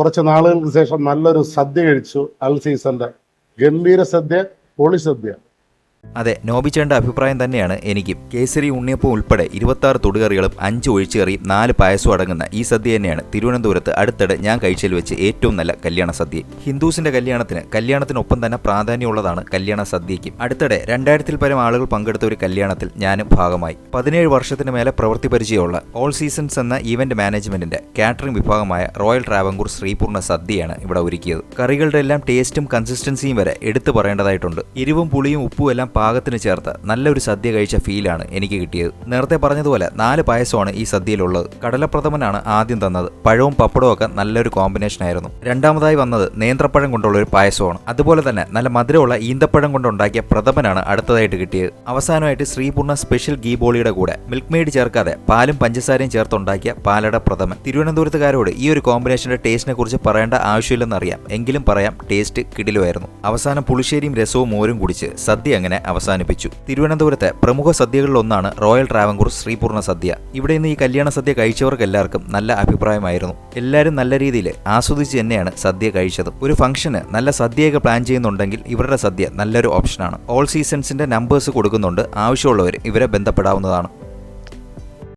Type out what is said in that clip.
കുറച്ച് നാളുകൾക്ക് ശേഷം നല്ലൊരു സദ്യ കഴിച്ചു. അൽ സീസന്റെ ഗംഭീര സദ്യ, പൊളി സദ്യ. അതെ, നോബിച്ചേണ്ട അഭിപ്രായം തന്നെയാണ് എനിക്കും. കേസരി, ഉണ്ണിയപ്പം ഉൾപ്പെടെ 26 തൊടുകറികളും 5 ഒഴിച്ചുകറിയും 4 പായസവും അടങ്ങുന്ന ഈ സദ്യ തന്നെയാണ് തിരുവനന്തപുരത്ത് അടുത്തിടെ ഞാൻ കഴിച്ചതിൽ വെച്ച് ഏറ്റവും നല്ല കല്യാണ സദ്യ. ഹിന്ദുസിന്റെ കല്യാണത്തിനൊപ്പം തന്നെ പ്രാധാന്യമുള്ളതാണ് കല്യാണ സദ്യയ്ക്കും. അടുത്തിടെ 2000-ൽ പരം ആളുകൾ പങ്കെടുത്ത ഒരു കല്യാണത്തിൽ ഞാനും ഭാഗമായി. 17 വർഷത്തിന് മേലെ പ്രവൃത്തി പരിചയമുള്ള ഓൾ സീസൺസ് എന്ന ഈവന്റ് മാനേജ്മെന്റിന്റെ കാറ്ററിംഗ് വിഭാഗമായ റോയൽ ട്രാവൻകൂർ ശ്രീപൂർണ്ണ സദ്യയാണ് ഇവിടെ ഒരുക്കിയത്. കറികളുടെ എല്ലാം ടേസ്റ്റും കൺസിസ്റ്റൻസിയും വരെ എടുത്തു പറയേണ്ടതായിട്ടുണ്ട്. എരിവും പുളിയും ഉപ്പും എല്ലാം പാകത്തിന് ചേർത്ത് നല്ലൊരു സദ്യ കഴിച്ച ഫീലാണ് എനിക്ക് കിട്ടിയത്. നേരത്തെ പറഞ്ഞതുപോലെ 4 പായസമാണ് ഈ സദ്യയിലുള്ളത്. കടലപ്രഥമനാണ് ആദ്യം തന്നത്. പഴവും പപ്പടവും ഒക്കെ നല്ലൊരു കോമ്പിനേഷൻ ആയിരുന്നു. രണ്ടാമതായി വന്നത് നേന്ത്രപ്പഴം കൊണ്ടുള്ള ഒരു പായസമാണ്. അതുപോലെ തന്നെ നല്ല മധുരമുള്ള ഈന്തപ്പഴം കൊണ്ടുണ്ടാക്കിയ പ്രഥമനാണ് അടുത്തതായിട്ട് കിട്ടിയത്. അവസാനമായിട്ട് ശ്രീപൂർണ്ണ സ്പെഷ്യൽ ഗീ ബോളിയുടെ കൂടെ മിൽക്ക് മെയ്ഡ് ചേർക്കാതെ പാലും പഞ്ചസാരയും ചേർത്തുണ്ടാക്കിയ പാലട പ്രഥമൻ. തിരുവനന്തപുരത്തുകാരോട് ഈ ഒരു കോമ്പിനേഷന്റെ ടേസ്റ്റിനെ കുറിച്ച് പറയേണ്ട ആവശ്യമില്ലെന്നറിയാം, എങ്കിലും പറയാം, ടേസ്റ്റ് കിടിലുമായിരുന്നു. അവസാനം പുളിശ്ശേരിയും രസവും മോരും കുടിച്ച് സദ്യ അങ്ങനെ അവസാനിപ്പിച്ചു. തിരുവനന്തപുരത്തെ പ്രമുഖ സദ്യകളിലൊന്നാണ് റോയൽ ട്രാവൻകൂർ ശ്രീപൂർണ്ണ സദ്യ. ഇവിടെ നിന്ന് ഈ കല്യാണ സദ്യ കഴിച്ചവർക്കെല്ലാവർക്കും നല്ല അഭിപ്രായമായിരുന്നു. എല്ലാവരും നല്ല രീതിയിൽ ആസ്വദിച്ച് തന്നെയാണ് സദ്യ കഴിച്ചത്. ഒരു ഫംഗ്ഷന് നല്ല സദ്യയൊക്കെ പ്ലാൻ ചെയ്യുന്നുണ്ടെങ്കിൽ ഇവരുടെ സദ്യ നല്ലൊരു ഓപ്ഷനാണ്. ഓൾ സീസൺസിന്റെ നമ്പേഴ്സ് കൊടുക്കുന്നുണ്ട്, ആവശ്യമുള്ളവർ ഇവരെ ബന്ധപ്പെടാവുന്നതാണ്.